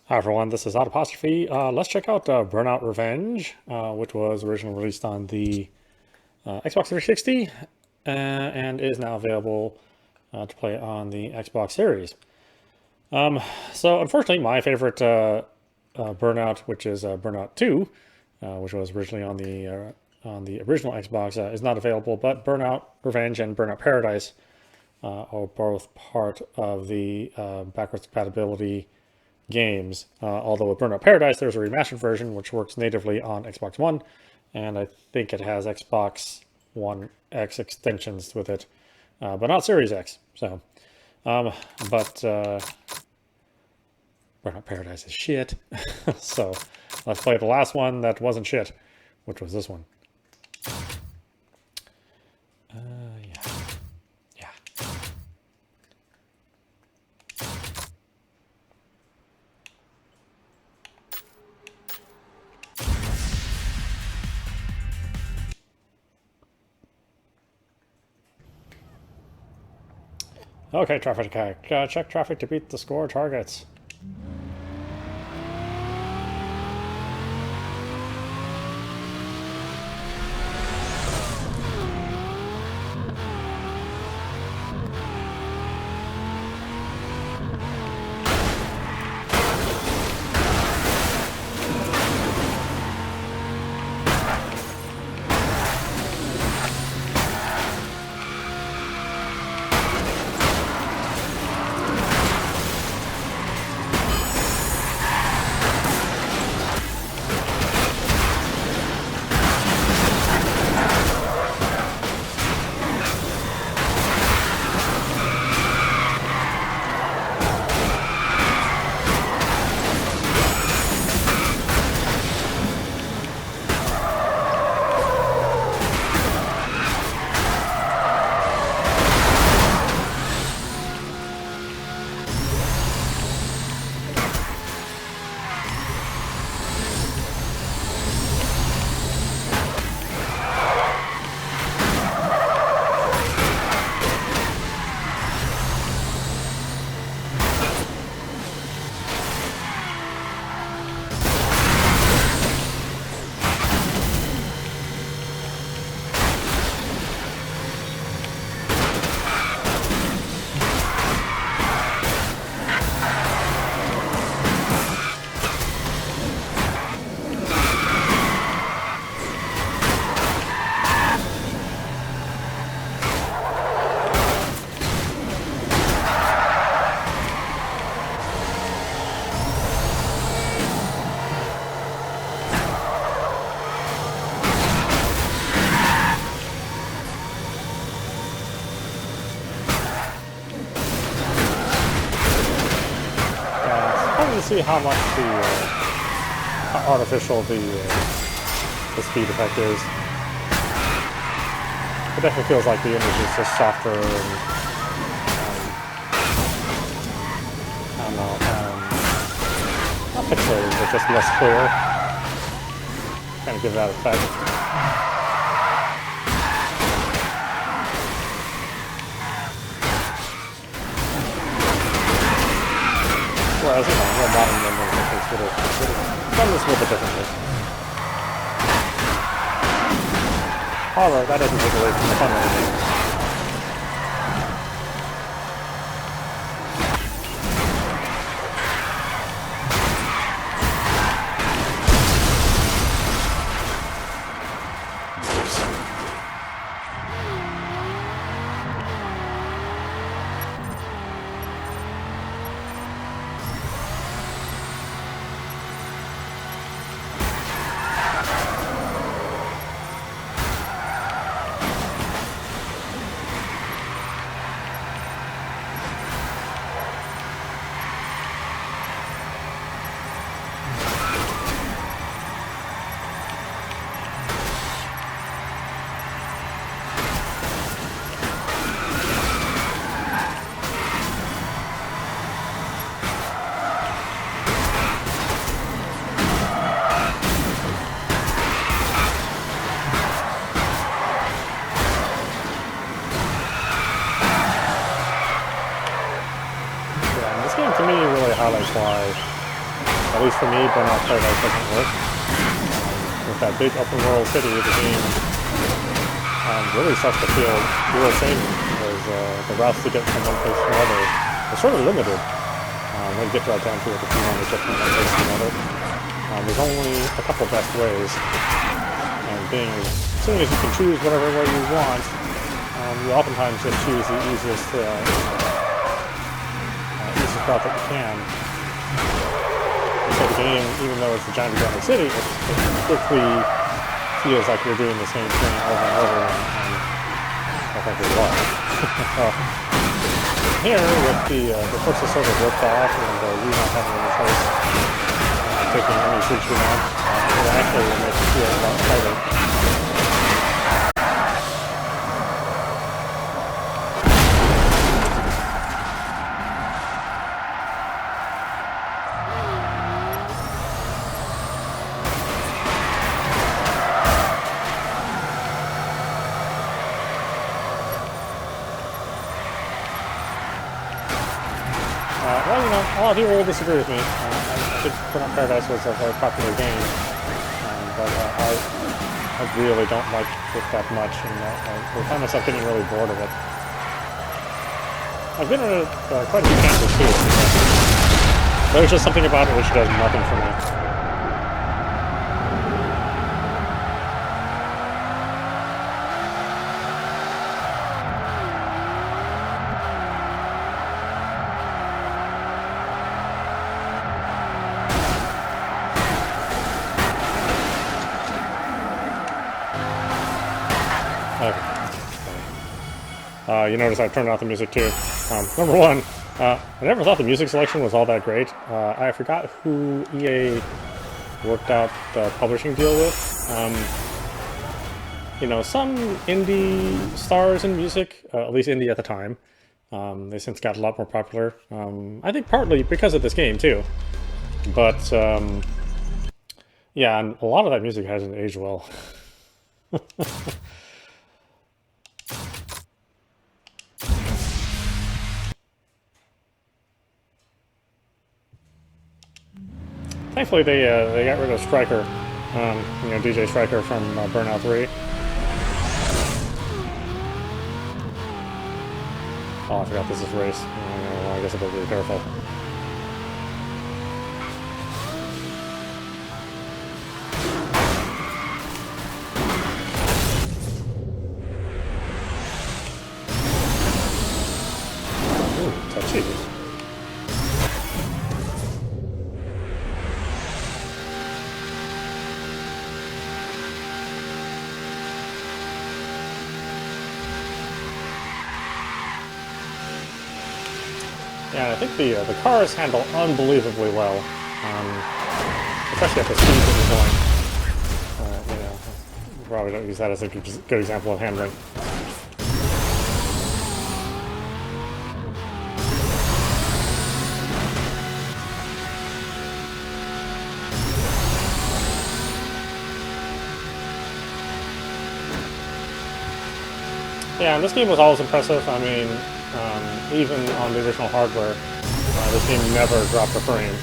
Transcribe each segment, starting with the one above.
Hi everyone, this is audap. Let's check out Burnouut Revenge, which was originally released on the Xbox 360 and is now available to play on the Xbox Series. So unfortunately, my favorite Burnout, which is Burnout 2, which was originally on the original Xbox, is not available. But Burnout Revenge and Burnout Paradise are both part of the backwards compatibility games. Although with Burnout Paradise, there's a remastered version which works natively on Xbox One, and I think it has Xbox One X extensions with it, but not Series X. So, but Burnout Paradise is shit. So let's play the last one that wasn't shit, which was this one. Yeah, yeah. Okay, traffic check. Check traffic to beat the score targets. To see how much how artificial the speed effect is. It definitely feels like the image is just softer and I don't know, not pixelated, but just less clear. Kind of give that effect. Whereas, more modern rendering techniques would have done this a little bit differently. However, that doesn't take away from the fun of the game. To me, really highlights why At least for me, Burnout Paradise doesn't work. With that big open world city, the game really starts to feel real samey, because the routes to get from one place to another are sort of limited when you get right down to it if you want to get from one place to another. There's only a couple best ways, and as soon as you can choose whatever way you want, you oftentimes just choose the easiest route that you can. So the game, even though it's a giant gigantic city, it quickly feels like you're doing the same thing over and over, and I think it's a lot. Here, with the courses sort of ripped off, and you not having any choice taking any switch you want, it actually will make you feel a lot tighter. Well, you know, a lot of people will disagree with me. I think Burnouut Paradise was a very popular game, but I really don't like it that much, and I find myself getting really bored of it. I've been in quite a few campers too, but there's just something about it which does nothing for me. You notice I turned off the music too. Number one, I never thought the music selection was all that great. I forgot who EA worked out the publishing deal with. You know, some indie stars in music, at least indie at the time, they since got a lot more popular. I think partly because of this game too. But yeah, and a lot of that music hasn't aged well. Thankfully, they got rid of Striker, you know, DJ Striker from Burnouut 3. Oh, I forgot this is race. I guess I better be careful. Ooh, touchy. Yeah, I think the cars handle unbelievably well, especially at the speed that you're going. You know, probably don't use that as a good example of handling. Yeah, and this game was always impressive. I mean, even on the original hardware, this game never dropped a frame.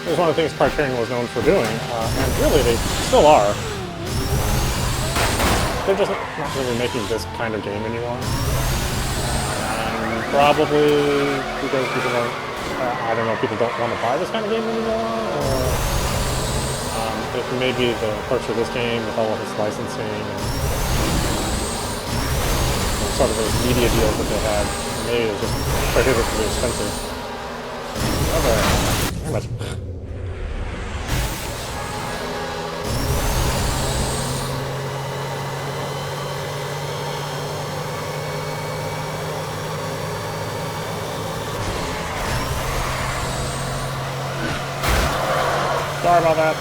It was one of the things Criterion was known for doing, and really they still are. They're just not really making this kind of game anymore. And probably because people don't, I don't know, people don't want to buy this kind of game anymore, or if maybe the approach of this game with all of its licensing and sort of those media deals that they had, maybe it was just prohibitively expensive. Okay, very much. Sorry about that.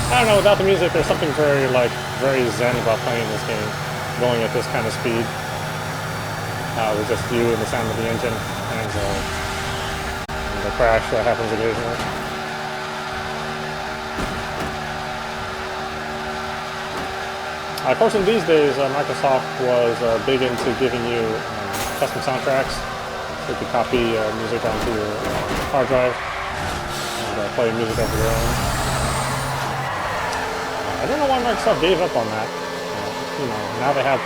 I don't know, without the music, there's something very zen about playing this game, going at this kind of speed, with just you and the sound of the engine, and the crash that happens occasionally. Of course, in these days, Microsoft was big into giving you custom soundtracks. So you could copy music onto your hard drive and play music of your own. I don't know why Microsoft gave up on that. You know, now they have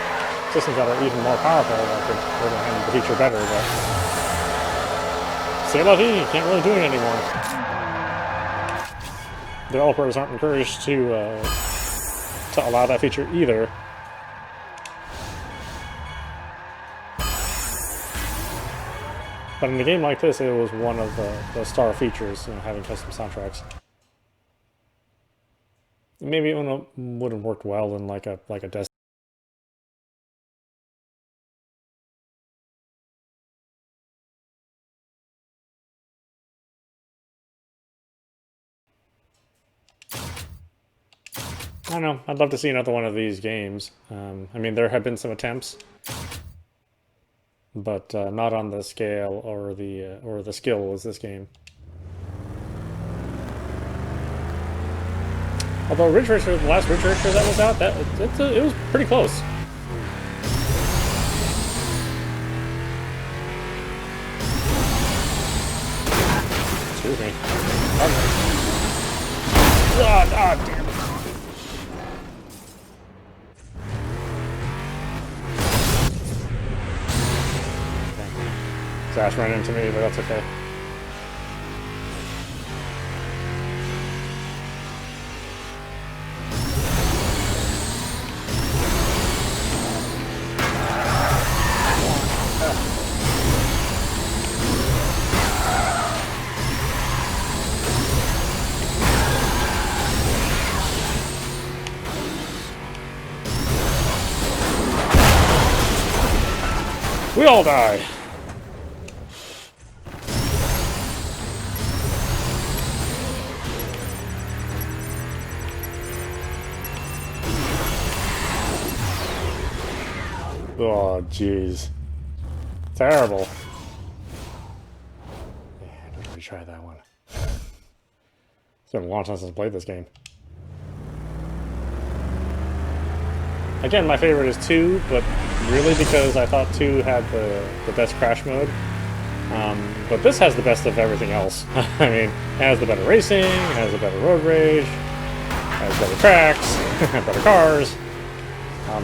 systems that are even more powerful that could really handle the feature better, but c'est la vie, you can't really do it anymore. Developers aren't encouraged to allow that feature either. But in a game like this, it was one of the star features, you know, having custom soundtracks. Maybe it would have worked well in like a desk. I don't know. I'd love to see another one of these games. I mean, there have been some attempts, but not on the scale or the skill as this game. Although Ridge Racer, the last Ridge Racer that was out, it was pretty close. Excuse me. Ah, damn it. Sash ran into me, but that's okay. We all die. Oh, jeez. Terrible. Yeah, I need to retry that one. It's been a long time since I played this game. Again, my favorite is 2, but really because I thought 2 had the best crash mode. But this has the best of everything else. I mean, it has the better racing, it has the better road rage, it has better tracks, better cars.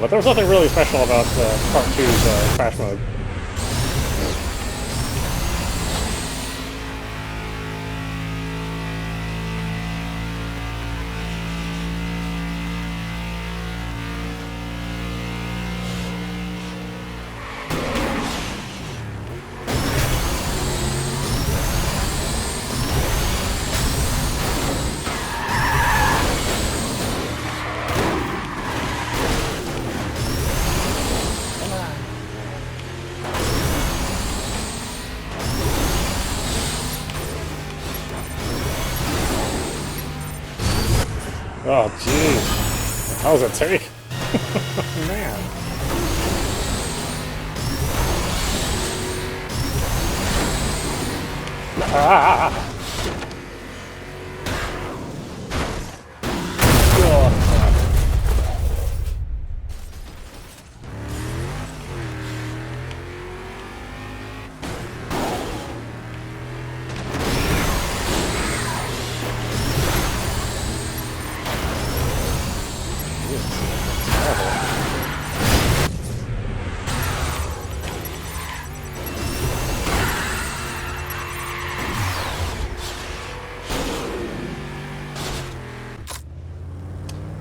But there was nothing really special about Part 2's crash mode. Oh, jeez. That was a take. Man. Ah!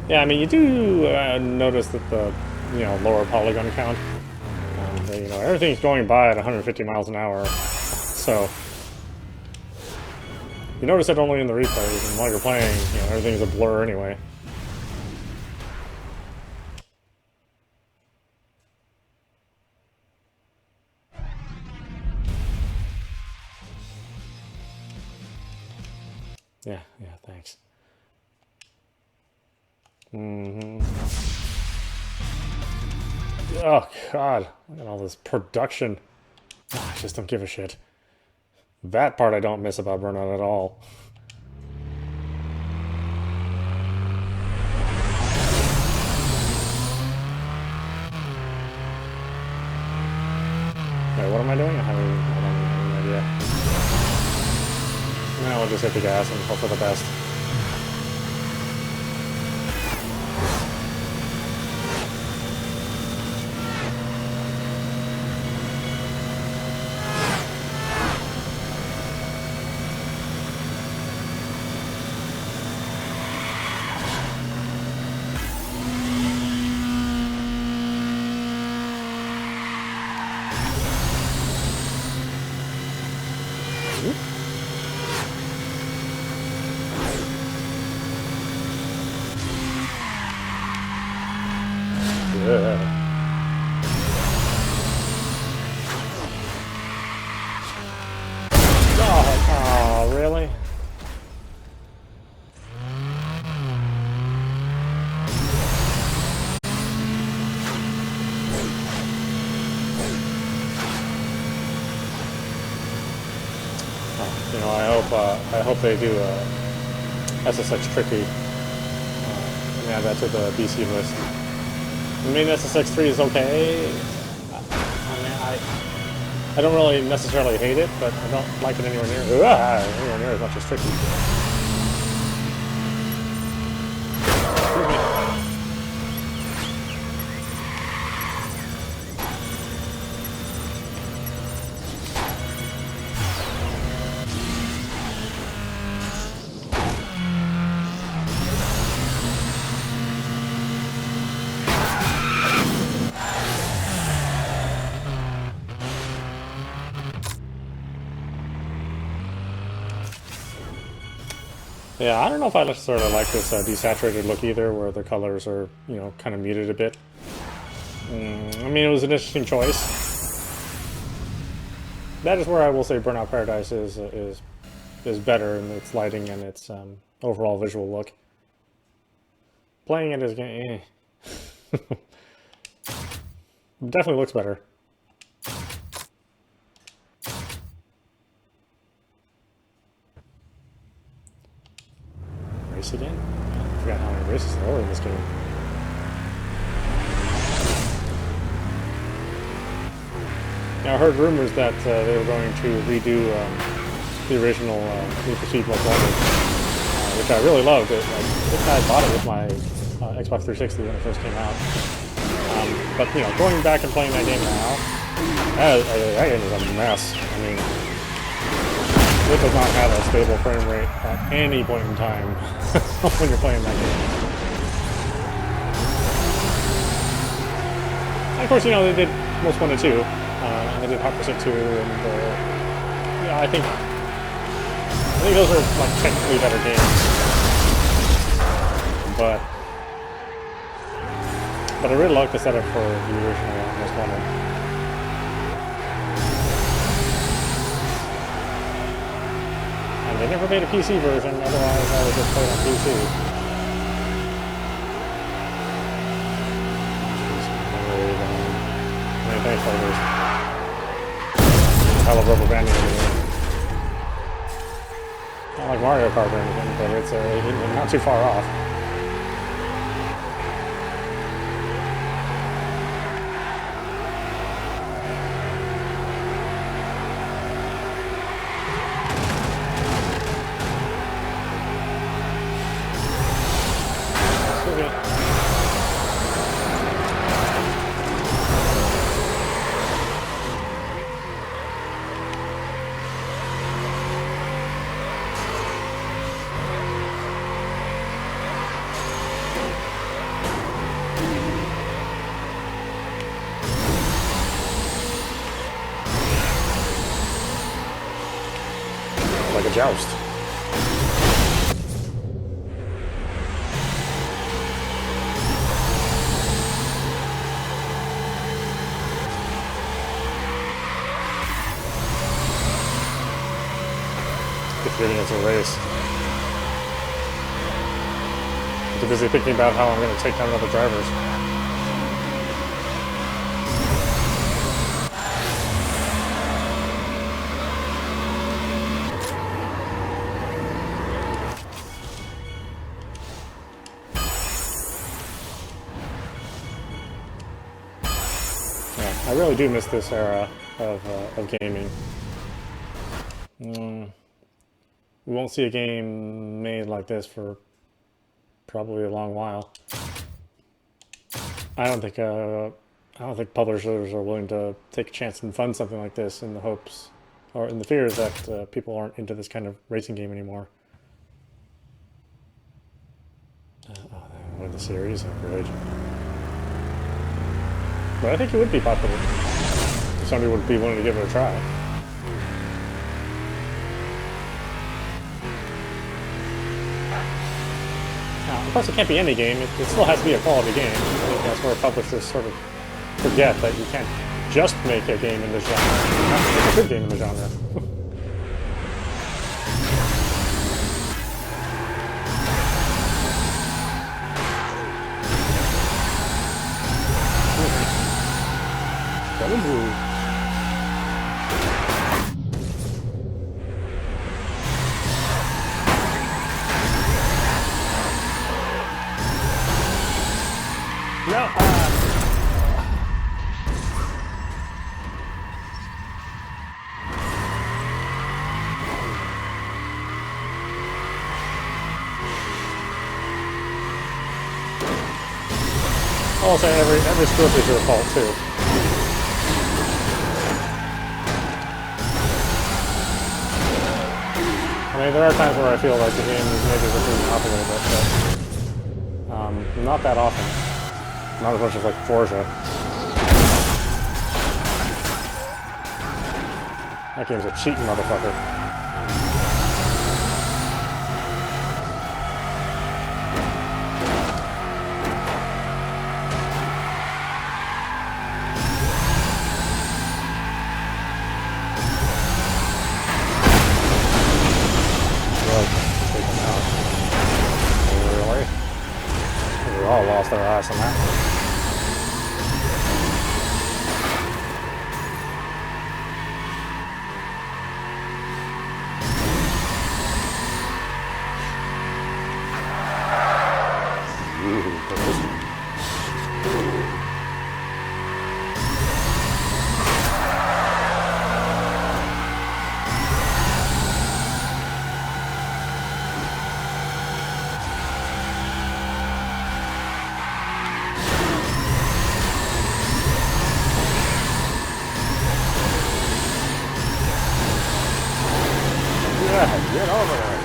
Yeah, I mean, you do notice that the, lower polygon count, everything's going by at 150 miles an hour, so you notice it only in the replays, and while you're playing, everything's a blur anyway. Yeah, thanks. Oh, God. Look at all this production. I just don't give a shit. That part I don't miss about Burnout at all. what am I doing? I don't have any idea. Now we'll just hit the gas and hope for the best. Oh, really? You know, I hope they do SSX Tricky. And add that to the BC list. I mean, SSX3 is okay. I don't really necessarily hate it, but I don't like it anywhere near as much as Tricky. Yeah, I don't know if I sort of like this desaturated look either, where the colors are, you know, kind of muted a bit. I mean, it was an interesting choice. That is where I will say Burnout Paradise is better in its lighting and its overall visual look. Playing it is definitely looks better. Again? I forgot how many races there were in this game. Now I heard rumors that they were going to redo the original Need for Speed Most Wanted, which I really loved. I think I bought it with my Xbox 360 when it first came out. But you know, going back and playing that game now, that game is a mess. I mean, it does not have a stable frame rate at any point in time when you're playing that game. And of course, you know, they did Most Wanted 2, and they did Hot Pursuit 2, and yeah, I think those are like technically better games. But I really like the setup for the original Most Wanted. They never made a PC version, otherwise I would just play it on PC. Many thanks, players. Hell of rubber banding everything. Not like Mario Kart or anything, but it's not too far off. Like a joust. Forgetting it's a race. I'm too busy thinking about how I'm going to take down other drivers. I really do miss this era. of gaming. We won't see a game made like this for probably a long while. I don't think publishers are willing to take a chance and fund something like this in the hopes or in the fears that people aren't into this kind of racing game anymore. Win the series, oh, great. But I think it would be popular. Somebody would be willing to give it a try. Now, of course, it can't be any game. It still has to be a quality game. I think that's where publishers sort of forget that you can't just make a game in this genre. You have to make a good game in the genre. No. I'll say every stroke is your fault too. I mean, there are times where I feel like the game is maybe ripping off a little bit, but not that often. Not as much as like Forza. That game's a cheating motherfucker. Really? We all lost our ass on that one. Get over there.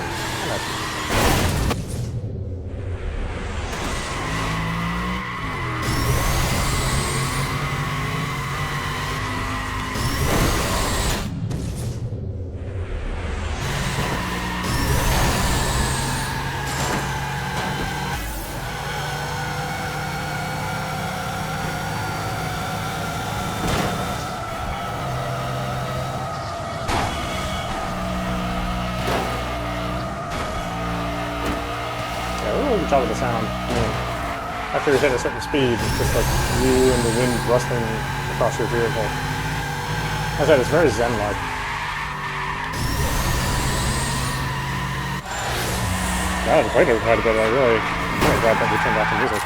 Good job with the sound. I mean, after you hit a certain speed, it's just like you and the wind rustling across your vehicle. As I said, it's very zen-like. I haven't played it quite a bit, I'm really glad that we turned off the music.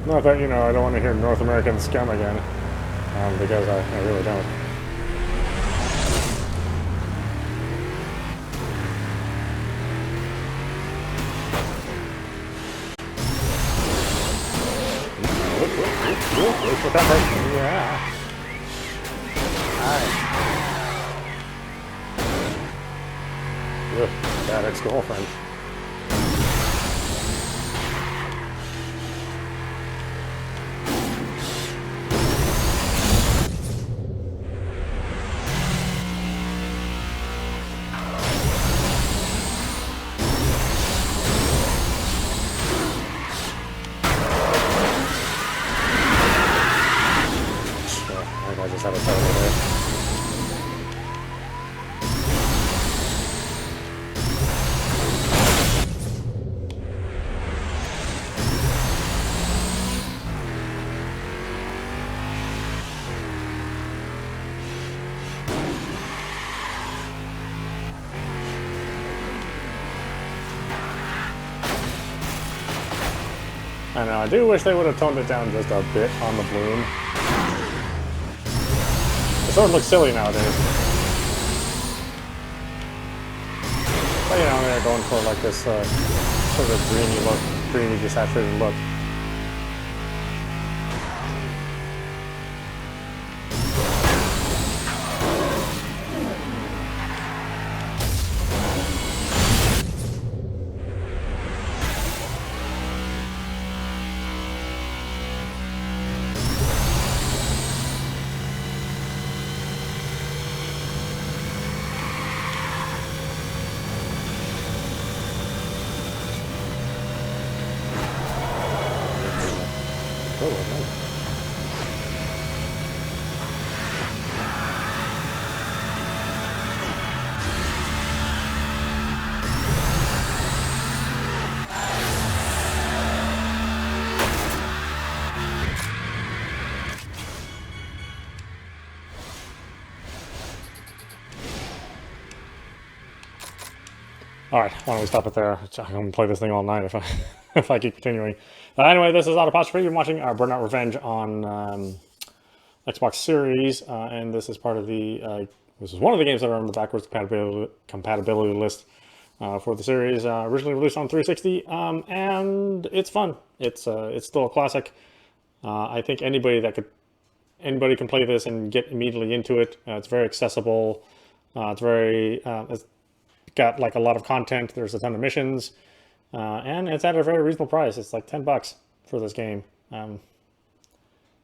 Not that, you know, I don't want to hear North American scum again, because I really don't. Wait for that person. Yeah. Alright. Ugh, bad ex-girlfriend. I just have a title there. I know, I do wish they would have toned it down just a bit on the bloom. The sword looks silly nowadays. But you know, they're going for like this sort of dreamy look, dreamy, desaturated look. Alright, why don't we stop it there? I'm going to play this thing all night if I keep continuing. Anyway, this is audap. You're watching our Burnouut Revenge on Xbox Series, and this is part of the this is one of the games that are on the backwards compatibility list for the series. Originally released on 360, and it's fun. It's still a classic. I think anybody can play this and get immediately into it. It's very accessible. It's got like a lot of content. There's a ton of missions, and it's at a very reasonable price. It's like $10 for this game. You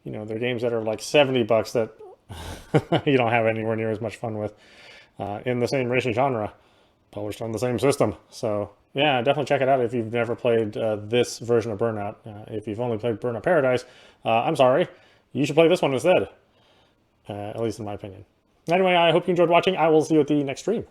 know, there are games that are like $70 that you don't have anywhere near as much fun with in the same racing genre, published on the same system. So yeah, definitely check it out if you've never played this version of Burnout. If you've only played Burnout Paradise, I'm sorry, you should play this one instead, at least in my opinion. Anyway, I hope you enjoyed watching. I will see you at the next stream.